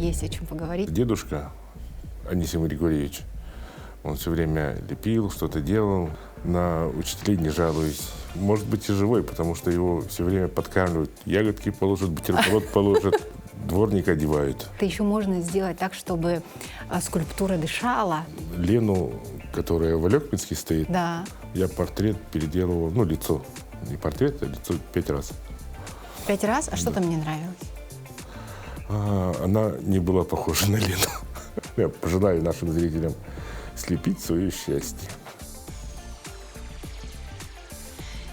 есть о чем поговорить. Дедушка Анисим Григорьевич, он все время лепил, что-то делал. На учителей не жалуюсь. Может быть и живой, потому что его все время подкармливают. Ягодки положат, бутерброд положат, дворник одевают. Это еще можно сделать так, чтобы скульптура дышала. Лену, которая в Алекминске стоит, Да. я портрет переделывал, ну, лицо. Не портрет, а лицо 5 раз. 5 раз? А что там не нравилось? Она не была похожа на Лену. Я пожелаю нашим зрителям слепить свое счастье.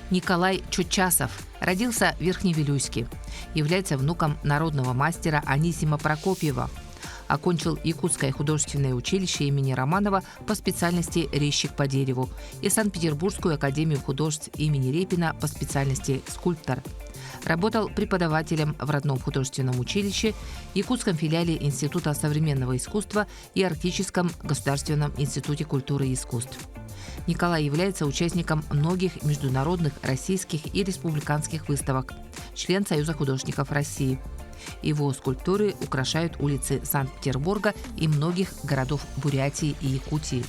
Николай Чудчасов родился в Верхневилюйске. Является внуком народного мастера Анисима Прокопьева. Окончил Якутское художественное училище имени Романова по специальности резчик по дереву и Санкт-Петербургскую академию художеств имени Репина по специальности скульптор. Работал преподавателем в родном художественном училище, Якутском филиале Института современного искусства и Арктическом государственном институте культуры и искусств. Николай является участником многих международных, российских и республиканских выставок, член Союза художников России. Его скульптуры украшают улицы Санкт-Петербурга и многих городов Бурятии и Якутии.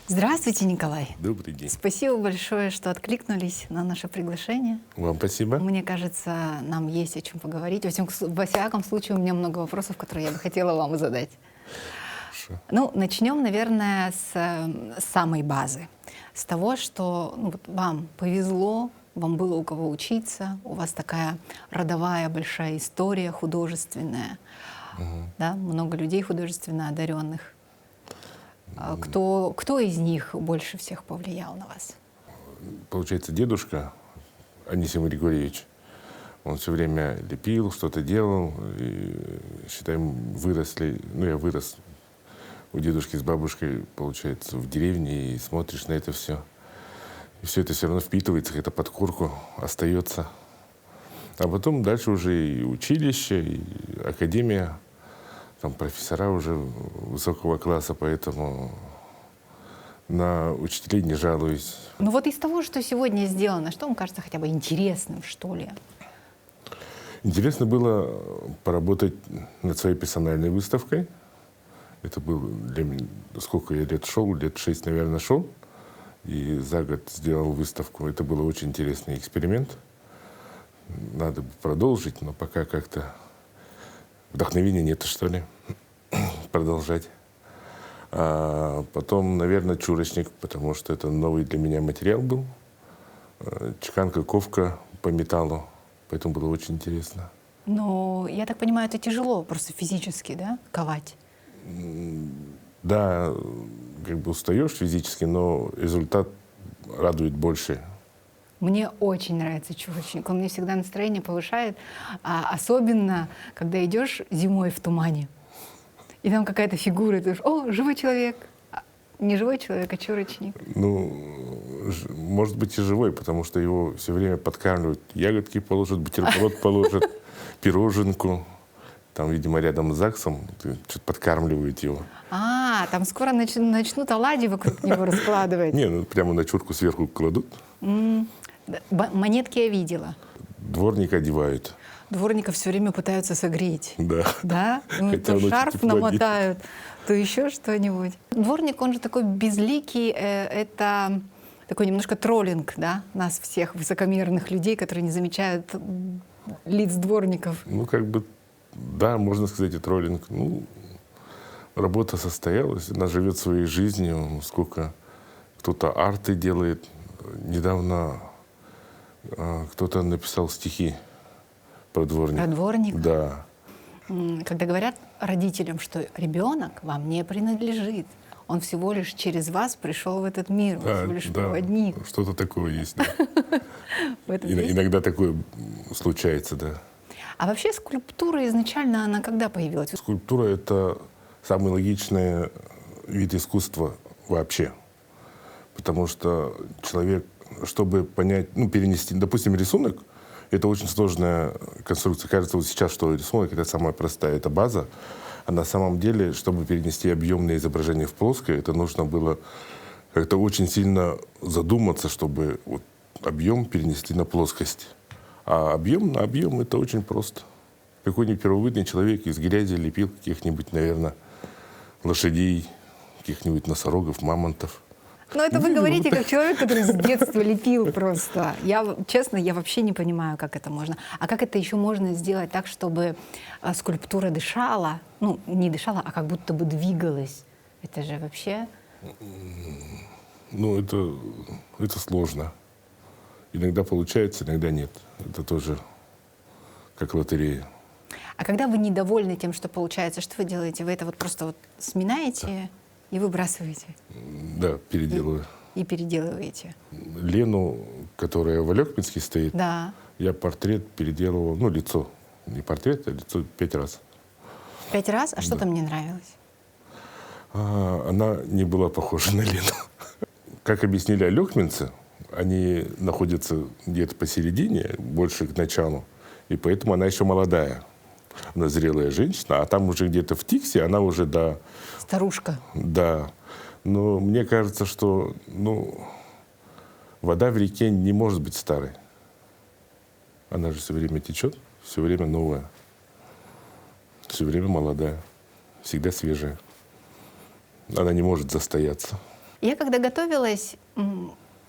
Здравствуйте, Николай. Добрый день. Спасибо большое, что откликнулись на наше приглашение. Вам спасибо. Мне кажется, нам есть о чем поговорить. Во всяком случае, у меня много вопросов, которые я бы хотела вам задать. Хорошо. Ну, начнем, наверное, с самой базы. С того, что вам повезло, вам было у кого учиться, у вас такая родовая большая история художественная, да, много людей художественно одаренных. Кто из них больше всех повлиял на вас? Получается, дедушка Анисим Григорьевич, он все время лепил, что-то делал. И, считаем, выросли, ну, я вырос у дедушки с бабушкой, получается, в деревне, и смотришь на это все. И все это все равно впитывается, какая-то подкорку остается. А потом дальше уже и училище, и академия, там профессора уже высокого класса, поэтому на учителей не жалуюсь. Ну вот из того, что сегодня сделано, что вам кажется хотя бы интересным, что ли? Интересно было поработать над своей персональной выставкой. Это был для меня, сколько я лет шел, лет 6, наверное, шел. И за год сделал выставку. Это был очень интересный эксперимент. Надо бы продолжить, но пока как-то вдохновения нет, что ли, продолжать. А потом, наверное, чурочник, потому что это новый для меня материал был. Чеканка, ковка по металлу. Поэтому было очень интересно. Ну, я так понимаю, это тяжело просто физически, да, ковать? Да, как бы устаешь физически, но результат радует больше. Мне очень нравится чурочник. Он мне всегда настроение повышает, особенно когда идешь зимой в тумане. И там какая-то фигура, и ты думаешь: о, живой человек. Не живой человек, а чурочник. Ну, может быть и живой, потому что его все время подкармливают. Ягодки положат, бутерброд положат, пироженку. Там, видимо, рядом с ЗАГСом что-то подкармливают его. Там скоро начнут оладьи вокруг него раскладывать. Не, ну прямо на чурку сверху кладут. Монетки я видела. Дворник одевают. Дворников все время пытаются согреть. Да. Да? Ну, Хотя то он очень шарф тепло намотают, то еще что-нибудь. Дворник, он же такой безликий, это такой немножко троллинг, да, нас всех высокомерных людей, которые не замечают лиц дворников. Ну, как бы, да, можно сказать, и троллинг. Ну, работа состоялась, она живет своей жизнью. Сколько кто-то арты делает. Недавно кто-то написал стихи про дворника. Про дворника? Да. Когда говорят родителям, что ребенок вам не принадлежит, он всего лишь через вас пришел в этот мир, он всего лишь проводник. Что-то такое есть. Да. Есть? Иногда такое случается, да. А вообще скульптура изначально, она когда появилась? Скульптура — это самый логичный вид искусства вообще. Потому что человек, чтобы понять, перенести, допустим, рисунок, это очень сложная конструкция. Кажется, вот сейчас, что рисунок — это самая простая, это база. 嗯 А на самом деле, чтобы перенести объемное изображение в плоское, это нужно было как-то очень сильно задуматься, чтобы вот объем перенести на плоскость. А объем на объем это очень просто. Какой-нибудь первобытный человек из грязи лепил каких-нибудь, наверное, лошадей, каких-нибудь носорогов, мамонтов. Но это вы говорите как человек, который с детства лепил просто. Честно, я вообще не понимаю, как это можно. А как это еще можно сделать так, чтобы скульптура дышала? Ну, не дышала, а как будто бы двигалась. Это же вообще... Ну, это сложно. Иногда получается, иногда нет. Это тоже как лотерея. А когда вы недовольны тем, что получается, что вы делаете? Вы это вот просто вот сминаете и выбрасываете? Да, переделываю. И переделываете? Лену, которая в Алекминске стоит, Да. я портрет переделывал, ну, лицо. Не портрет, а лицо 5 раз. 5 раз? А что там не нравилось? Она не была похожа на Лену. Как объяснили алекминцы, они находятся где-то посередине, больше к началу, и поэтому она еще молодая. Она зрелая женщина, а там уже где-то в Тиксе она уже, да... Старушка. Да. Но мне кажется, что, ну, вода в реке не может быть старой. Она же все время течет, все время новая, все время молодая, всегда свежая. Она не может застояться. Я когда готовилась,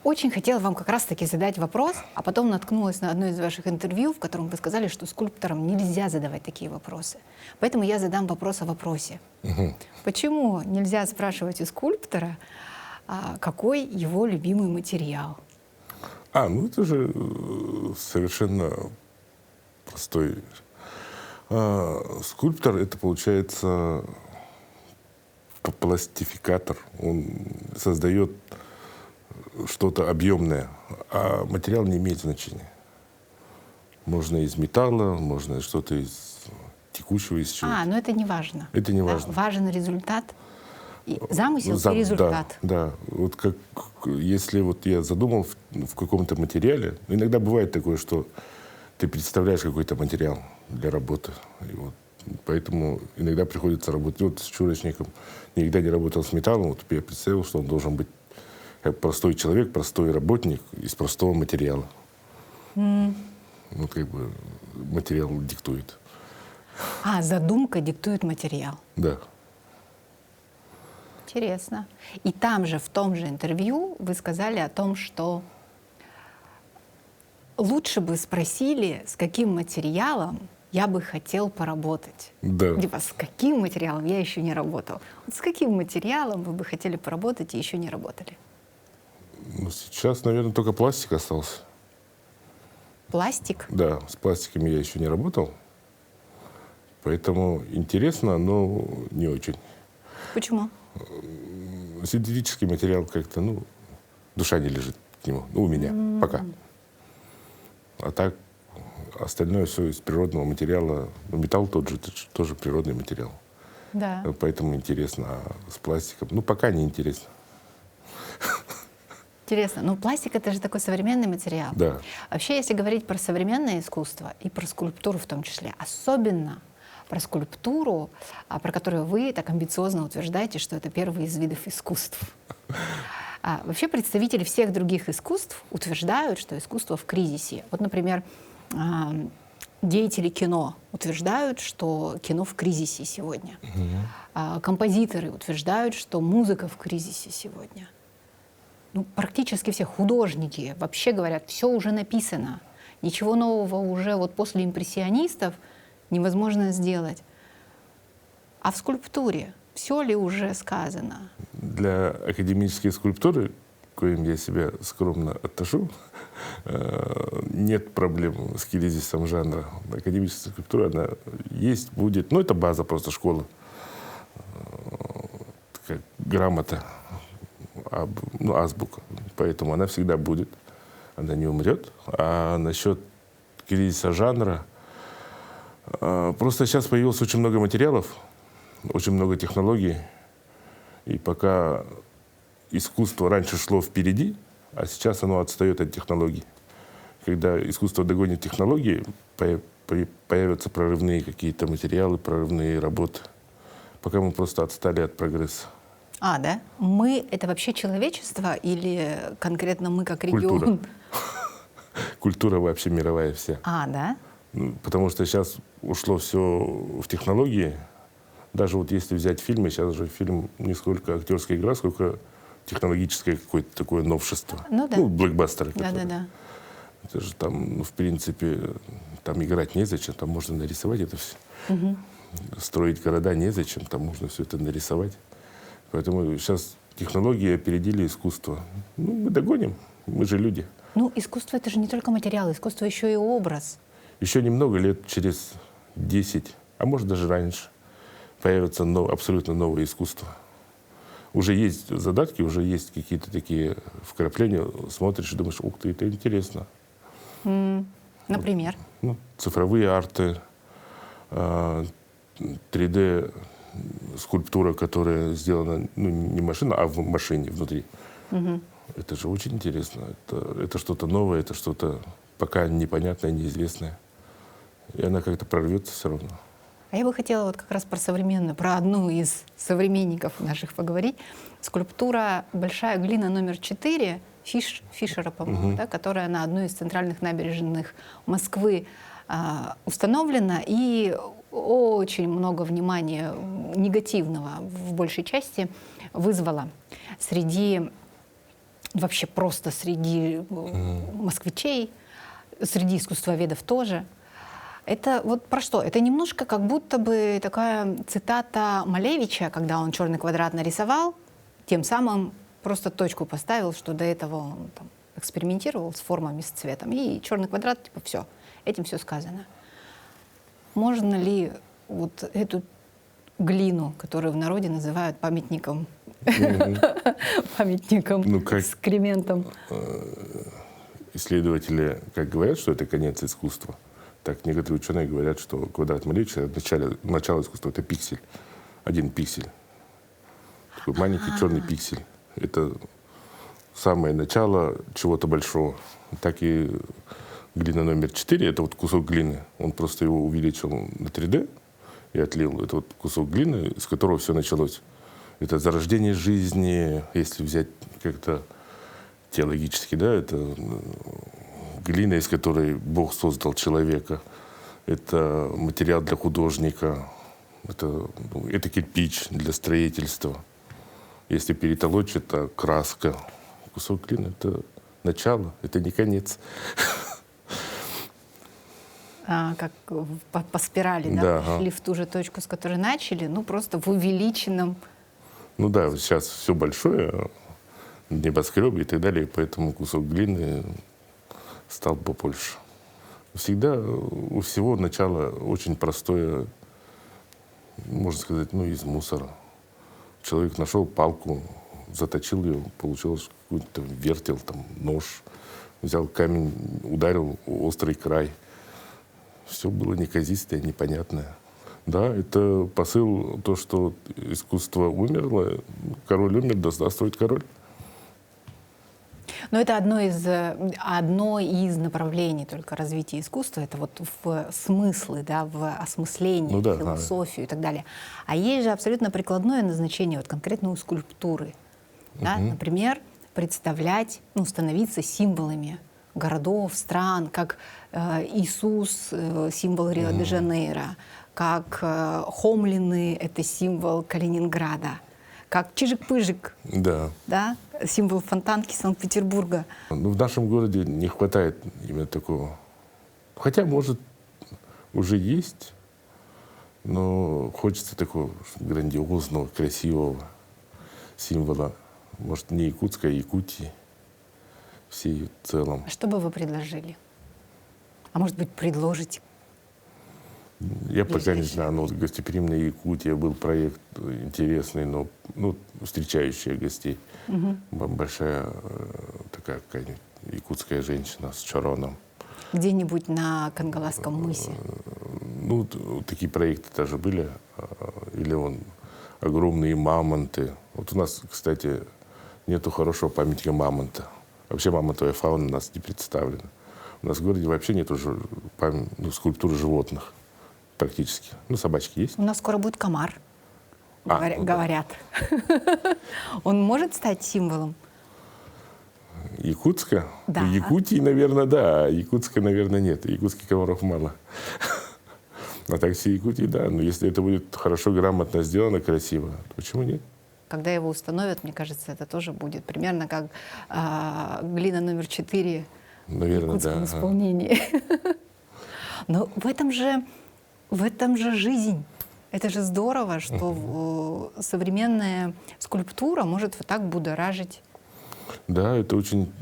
очень хотела вам как раз-таки задать вопрос, а потом наткнулась на одно из ваших интервью, в котором вы сказали, что скульпторам нельзя задавать такие вопросы. Поэтому я задам вопрос о вопросе. Почему нельзя спрашивать у скульптора, какой его любимый материал? Ну это же совершенно простой. Скульптор — это, получается, пластификатор. Он создает что-то объемное, а материал не имеет значения. Можно из металла, можно что-то из текущего, из чего-то. Но это не важно. Это не Да, важно. важен результат, замысел и результат. Да. Вот как если вот я задумал в каком-то материале, иногда бывает такое, что ты представляешь какой-то материал для работы. И вот поэтому иногда приходится работать. Вот с чурочником никогда не работал с металлом. Вот я представил, что он должен быть как простой человек, простой работник из простого материала. Вот как бы материал диктует. Задумка диктует материал. Да. Интересно. И там же, в том же интервью, вы сказали о том, что лучше бы спросили, с каким материалом я бы хотел поработать. Да. Типа, с каким материалом я еще не работал. Вот с каким материалом вы бы хотели поработать и еще не работали? Ну, сейчас, наверное, только пластик остался. Пластик? Да, с пластиками я еще не работал. Поэтому интересно, но не очень. Почему? Синтетический материал как-то, душа не лежит к нему. У меня пока. А так, остальное все из природного материала. Металл тот же, это тоже природный материал. Да. Поэтому интересно. А с пластиком, пока не интересно. Интересно. Но пластик — это же такой современный материал. Да. Вообще, если говорить про современное искусство и про скульптуру в том числе, особенно про скульптуру, про которую вы так амбициозно утверждаете, что это первый из видов искусств. Вообще представители всех других искусств утверждают, что искусство в кризисе. Вот, например, деятели кино утверждают, что кино в кризисе сегодня. Композиторы утверждают, что музыка в кризисе сегодня. Практически все художники вообще говорят, все уже написано. Ничего нового уже вот после импрессионистов невозможно сделать. А в скульптуре все ли уже сказано? Для академической скульптуры, к коим я себя скромно отношу, нет проблем с кризисом жанра. Академическая скульптура, она есть, будет. Это база просто школы. Такая грамота, азбука. Поэтому она всегда будет. Она не умрет. А насчет кризиса жанра, просто сейчас появилось очень много материалов, очень много технологий. И пока искусство раньше шло впереди, а сейчас оно отстает от технологий. Когда искусство догонит технологии, появятся прорывные какие-то материалы, прорывные работы. Пока мы просто отстали от прогресса. Да? Мы — это вообще человечество или конкретно мы как регион? Культура. Культура вообще мировая вся. Да? Ну, потому что сейчас ушло все в технологии. Даже вот если взять фильмы, сейчас же фильм не сколько актерская игра, сколько технологическое какое-то такое новшество. Ну да. Блокбастеры. Да. Это же там, в принципе, там играть незачем, там можно нарисовать это все. Строить города незачем, там можно все это нарисовать. Поэтому сейчас технологии опередили искусство. Мы догоним, мы же люди. Искусство — это же не только материал, искусство еще и образ. Еще немного лет, через 10, а может даже раньше, появится абсолютно новое искусство. Уже есть задатки, уже есть какие-то такие вкрапления. Смотришь и думаешь, ух ты, это интересно. Например? Цифровые арты, 3D скульптура, которая сделана не машина, а в машине внутри. Это же очень интересно. Это что-то новое, это что-то пока непонятное, неизвестное. И она как-то прорвется все равно. А я бы хотела вот как раз про современную, про одну из современников наших поговорить. Скульптура «Большая глина номер 4» Фишера, по-моему, да, которая на одной из центральных набережных Москвы установлена, и очень много внимания негативного в большей части вызвала вообще просто среди москвичей, среди искусствоведов тоже. Это вот про что? Это немножко как будто бы такая цитата Малевича, когда он «Черный квадрат» нарисовал, тем самым просто точку поставил, что до этого он там экспериментировал с формами, с цветом. И «Черный квадрат», типа, все, этим все сказано. Можно ли вот эту глину, которую в народе называют памятником, экскрементом? Исследователи как говорят, что это конец искусства, так некоторые ученые говорят, что квадрат Малевича — начало искусства — это пиксель, один пиксель. Такой маленький черный пиксель. Это самое начало чего-то большого. Так и глина номер 4 — это вот кусок глины. Он просто его увеличил на 3D и отлил. Это вот кусок глины, с которого все началось. Это зарождение жизни, если взять как-то теологически, да, это глина, из которой Бог создал человека. Это материал для художника. Это кирпич для строительства. Если перетолочь, это краска. Кусок глины — это начало, это не конец. Как по спирали, да, пошли в ту же точку, с которой начали, просто в увеличенном. Да, сейчас все большое, небоскребы и так далее, поэтому кусок глины стал побольше. Всегда у всего начало очень простое, можно сказать, из мусора. Человек нашел палку, заточил ее, получилось какой-то вертел, нож, взял камень, ударил острый край. Все было неказистое, непонятное. Да, это посыл, то, что искусство умерло, король умер, да здравствует король. Но это одно из направлений только развития искусства, это вот в смыслы, да, в осмысление, философию и так далее. А есть же абсолютно прикладное назначение, вот конкретно у скульптуры. Да? Например, представлять, становиться символами городов, стран, как Иисус — символ Рио-де-Жанейро, как Хомлины — это символ Калининграда, как Чижик-Пыжик, да, символ Фонтанки Санкт-Петербурга. В нашем городе не хватает именно такого. Хотя, может, уже есть, но хочется такого грандиозного, красивого символа. Может, не Якутска, а Якутии всей в целом. А что бы вы предложили? А может быть, предложите? Я пока не знаю, но гостеприимная Якутия был проект интересный, но встречающая гостей. Большая такая какая-нибудь якутская женщина с чароном. Где-нибудь на Кангаласском мысе? Такие проекты даже были. Или огромные мамонты. Вот у нас, кстати, нету хорошего памятника мамонта. Вообще мамонтовая фауна у нас не представлена. У нас в городе вообще нету скульптуры животных практически. Собачки есть. У нас скоро будет комар. Ну да. говорят. Он может стать символом? Якутска? Да. В Якутии, наверное, да, а Якутска, наверное, нет. Якутских комаров мало. А так все Якутии, да. Но если это будет хорошо, грамотно сделано, красиво, то почему нет? Когда его установят, мне кажется, это тоже будет примерно как глина номер 4 в Наверное, якутском да. исполнении. Но в этом же жизнь. Это же здорово, что современная скульптура может вот так будоражить. Да, это очень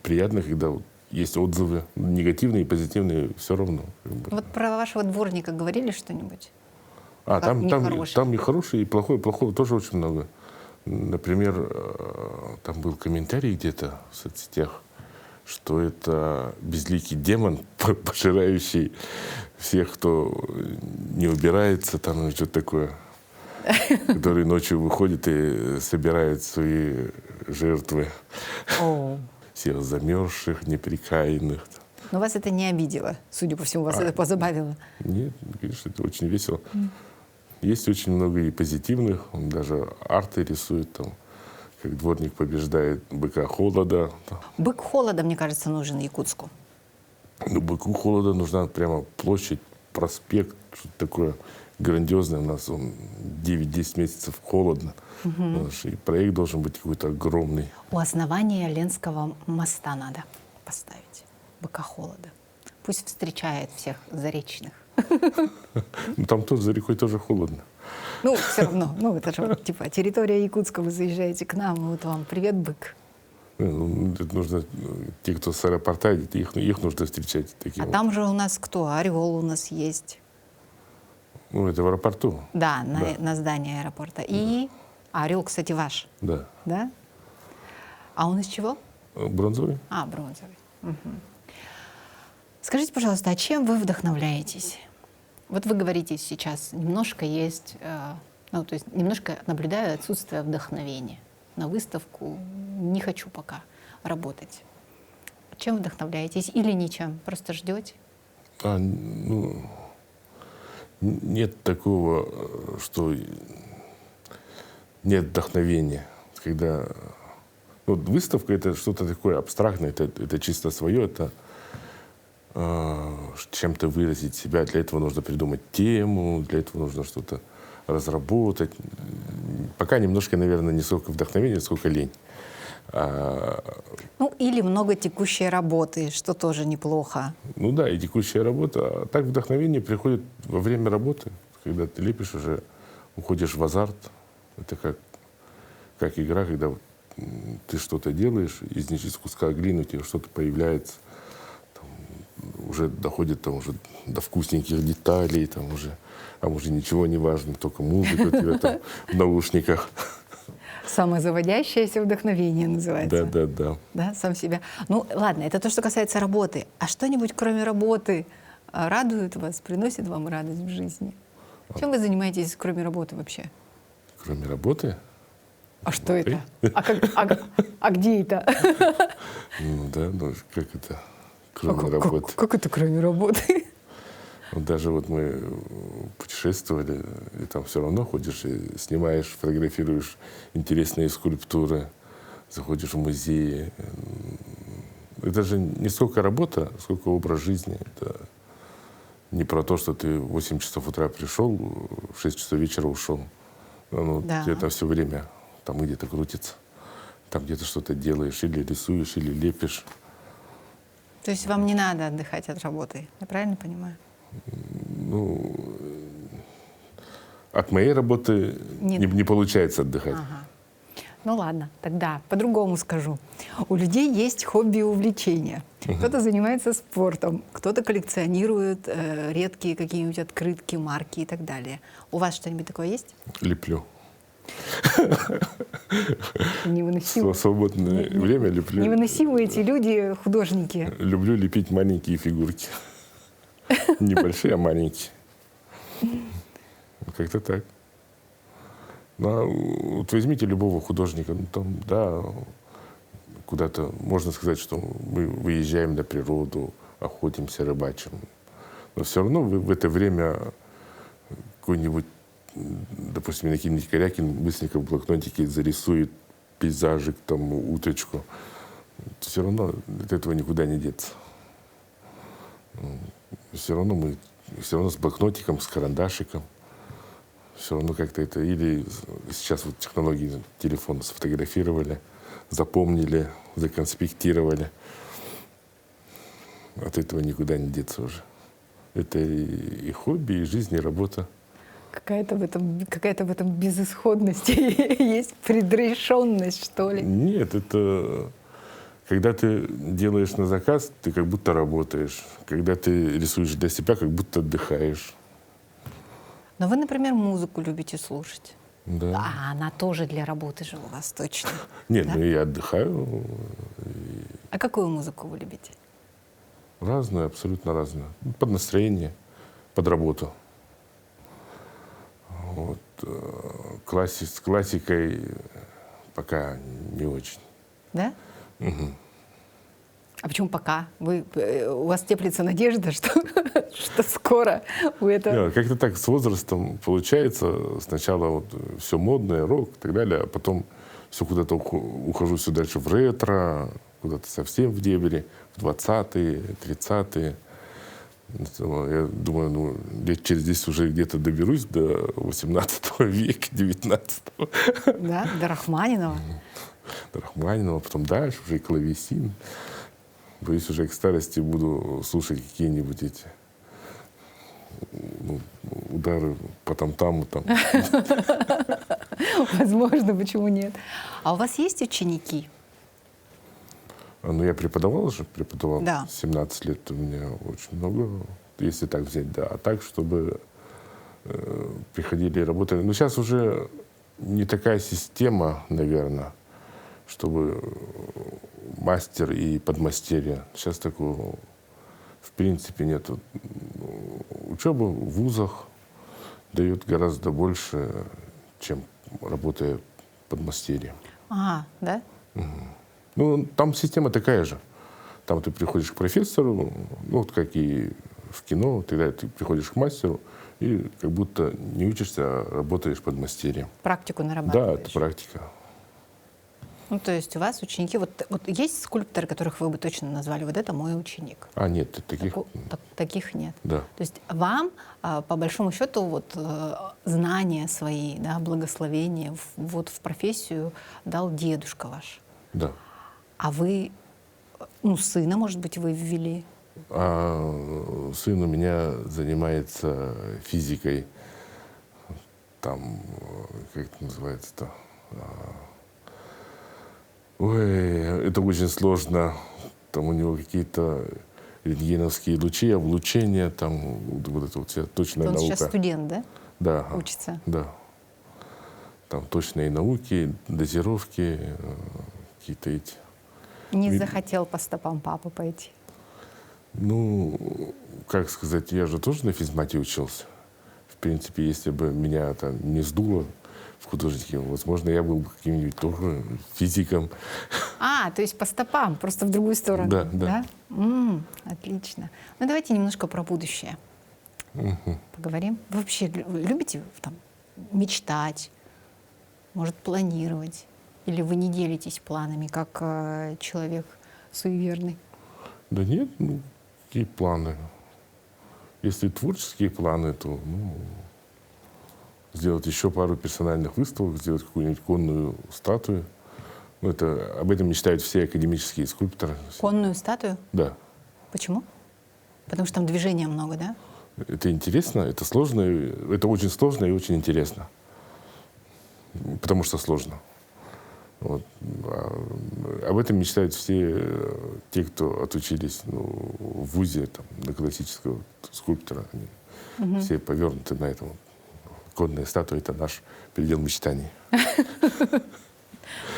приятно, когда вот есть отзывы, негативные и позитивные, все равно. Как бы. Вот про вашего дворника говорили что-нибудь? А, как там нехорошее. и хорошее, и плохое. Плохого тоже очень много. Например, там был комментарий где-то в соцсетях, что это безликий демон, пожирающий всех, кто не убирается, там что-то такое, который ночью выходит и собирает свои жертвы, О. всех замерзших, неприкаянных. Но вас это не обидело, судя по всему, вас это позабавило. Нет, конечно, это очень весело. Есть очень много и позитивных, он даже арты рисует, там, как дворник побеждает быка холода. Бык холода, мне кажется, нужен Якутску. Ну, быку холода нужна прямо площадь, проспект, что-то такое грандиозное. У нас 9-10 месяцев холодно. И проект должен быть какой-то огромный. У основания Ленского моста надо поставить быка холода. Пусть встречает всех заречных. Ну, там тоже за рекой тоже холодно. Ну, все равно, это же типа территория Якутска, вы заезжаете к нам, и вот вам привет, бык. Ну, это нужно, те, кто с аэропорта, их нужно встречать таким. А там же у нас кто? Орел у нас есть. Ну, это в аэропорту. Да, на здании аэропорта. И орел, кстати, ваш, Да. да? А он из чего? Бронзовый. А, бронзовый. Мгм. Скажите, пожалуйста, а чем вы вдохновляетесь? Вот вы говорите сейчас, немножко есть, то есть немножко наблюдаю отсутствие вдохновения. На выставку не хочу пока работать. Чем вдохновляетесь? Или ничем? Просто ждете? Нет такого, что нет вдохновения. Когда выставка — это что-то такое абстрактное, это чисто свое, это чем-то выразить себя. Для этого нужно придумать тему, для этого нужно что-то разработать. Пока немножко, наверное, не сколько вдохновения, сколько лень. Или много текущей работы, что тоже неплохо. Ну да, и текущая работа. А так вдохновение приходит во время работы, когда ты лепишь, уже уходишь в азарт. Это как игра, когда ты что-то делаешь, из куска глины у тебя что-то появляется, там, уже доходит уже до вкусненьких деталей, там уже ничего не важно, только музыка у тебя там в наушниках. Самозаводящееся вдохновение называется. Да. Да, сам себя. Ну, ладно, это то, что касается работы. А что-нибудь, кроме работы, радует вас, приносит вам радость в жизни? Чем вы занимаетесь, кроме работы вообще? Кроме работы? А что это? А где это? Ну да, как это? Кроме работы. Как это кроме работы? Даже мы путешествовали, и там все равно ходишь и снимаешь, фотографируешь интересные скульптуры, заходишь в музеи. Это же не столько работа, сколько образ жизни. Это не про то, что ты в 8 часов утра пришел, в 6 часов вечера ушел. Да. Это все время там где-то крутится. Там где-то что-то делаешь, или рисуешь, или лепишь. То есть вам не надо отдыхать от работы, я правильно понимаю? От моей работы не получается отдыхать. Ага. Ну ладно, тогда по-другому скажу. У людей есть хобби и увлечения. Кто-то занимается спортом, кто-то коллекционирует редкие какие-нибудь открытки, марки и так далее. У вас что-нибудь такое есть? Леплю. Невыносимо. Свободное время леплю. Невыносимые эти люди, художники. Люблю лепить маленькие фигурки. Небольшие, а маленькие. Как-то так. Вот возьмите любого художника, куда-то, можно сказать, что мы выезжаем на природу, охотимся, рыбачим. Но все равно вы в это время какой-нибудь допустим, Иннокентий Корякин быстренько в блокнотике зарисует пейзажик, там, уточку. Все равно от этого никуда не деться. Все равно с блокнотиком, с карандашиком. Все равно как-то это... Или сейчас вот технологии телефона сфотографировали, запомнили, законспектировали. От этого никуда не деться уже. Это и хобби, и жизнь, и работа. Какая-то в этом безысходность есть, предрешенность, что ли? Нет, это... Когда ты делаешь на заказ, ты как будто работаешь. Когда ты рисуешь для себя, как будто отдыхаешь. Но вы, например, музыку любите слушать. Да. А она тоже для работы же у вас точно. Нет, Да? ну я отдыхаю. А какую музыку вы любите? Разную, абсолютно разную. Под настроение, под работу. Вот. С классикой пока не очень. Да? А почему пока? У вас теплится надежда, что скоро вы это... Нет, как-то так с возрастом получается. Сначала вот все модное, рок и так далее, а потом все куда-то ухожу все дальше в ретро, куда-то совсем в дебри, в 20-е, 30-е. Я думаю, ну, лет через 10 уже где-то доберусь до 18 века, 19-го. Да, до Рахманинова. До Рахманинова, потом дальше уже и клавесин. Боюсь, уже к старости буду слушать какие-нибудь эти удары по там-таму. Там. Возможно, почему нет. А у вас есть ученики? Ну, я преподавал же, Да. 17 лет, у меня очень много, если так взять, да. А так, чтобы приходили и работали. Но сейчас уже не такая система, наверное, чтобы мастер и подмастерье. Сейчас такого в принципе нет. Учеба в вузах дает гораздо больше, чем работая подмастерьем. Ага, да? Ну, там система такая же. Там ты приходишь к профессору, ну, вот как и в кино, тогда ты приходишь к мастеру и как будто не учишься, а работаешь подмастерьем. Практику Да, нарабатываешь. это практика. Ну, то есть у вас ученики... Вот есть скульпторы, которых вы бы точно назвали, вот это мой ученик? А, нет, таких... Таких нет. Да. То есть вам, по большому счету, вот знания свои, да, благословения вот в профессию дал дедушка ваш. Да. А вы, ну, сына, может быть, вы ввели? А сын у меня занимается физикой. Там, как это называется-то? Ой, это очень сложно. Там у него какие-то рентгеновские лучи, облучения, там вот это вот вся точная Он наука. сейчас студент, да? Да. Учится? Да. Там точные науки, дозировки, какие-то эти. Не захотел по стопам папы пойти? Ну, как сказать, я же тоже на физмате учился. В принципе, если бы меня там не сдуло в художнике, возможно, я был бы каким-нибудь тоже физиком. То есть по стопам, просто в другую сторону. Да, да. Отлично. Ну, давайте немножко про будущее поговорим. Вы вообще любите там мечтать, может, планировать? Или вы не делитесь планами, как человек суеверный? Да нет, ну, какие планы? Если творческие планы, то сделать еще пару персональных выставок, сделать какую-нибудь конную статую. Ну, об этом мечтают все академические скульпторы. Конную статую? Да. Почему? Потому что там движения много, да? Это интересно, это сложно, это очень сложно и очень интересно. Потому что сложно. Вот. Об этом мечтают все те, кто отучились в вузе там, на классического скульптора. Они все повернуты на этом. Конная статуя — это наш предел мечтаний.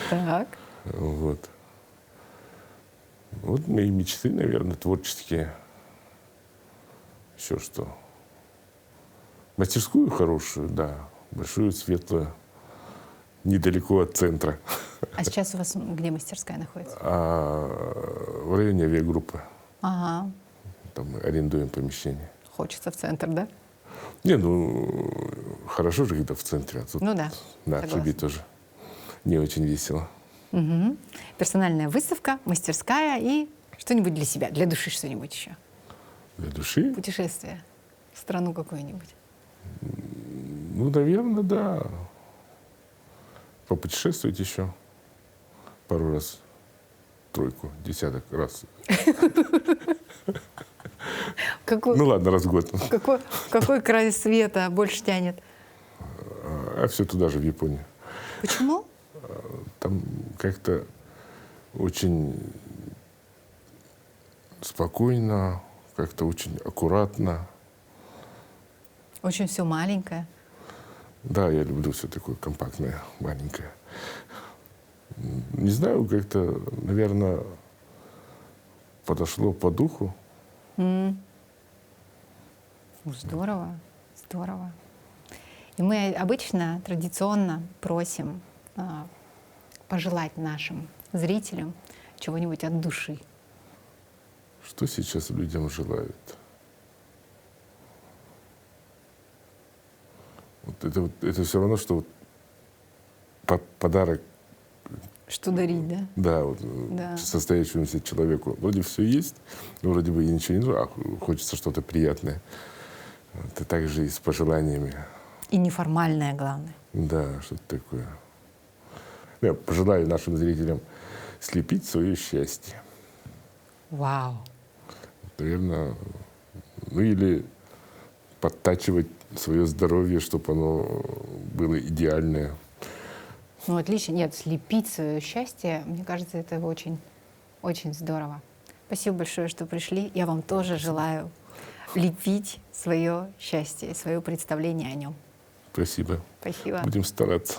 Так. Вот. Вот мои мечты, наверное, творческие. Еще что? Мастерскую хорошую, да. Большую, светлую. Недалеко от центра. А сейчас у вас где мастерская находится? В районе авиагруппы. Ага. Там мы арендуем помещение. Хочется в центр, да? Не, ну, хорошо же, когда в центре, а тут Ну да, на согласна. отшибе тоже не очень весело. Мгм. Персональная выставка, мастерская и что-нибудь для себя, для души что-нибудь еще. Для души, Путешествие в страну какую-нибудь. ну, наверное, да. Попутешествовать еще пару раз, тройку, десяток раз. Какой, Ну ладно, раз в год. какой край света больше тянет? А все туда же, в Японию. Почему? Там как-то очень спокойно, как-то очень аккуратно. Очень все маленькое. Да, я люблю все такое компактное, маленькое. Не знаю, как-то, наверное, подошло по духу. Здорово, здорово. И мы обычно традиционно просим пожелать нашим зрителям чего-нибудь от души. Что сейчас людям желают? Вот это все равно, что вот подарок, Что дарить, да? да, вот, Да. состоящемуся человеку. Вроде все есть, но вроде бы и ничего не нужно, а хочется что-то приятное. Вот, и так же и с пожеланиями. И неформальное, главное. Да, что-то такое. Я пожелаю нашим зрителям слепить свое счастье. Вау. Наверное, ну или подтачивать свое здоровье, чтобы оно было идеальное. Ну, отлично. Нет, слепить свое счастье, мне кажется, это очень, очень здорово. Спасибо большое, что пришли. Я вам тоже желаю лепить свое счастье, свое представление о нем. Спасибо. Спасибо. Будем стараться.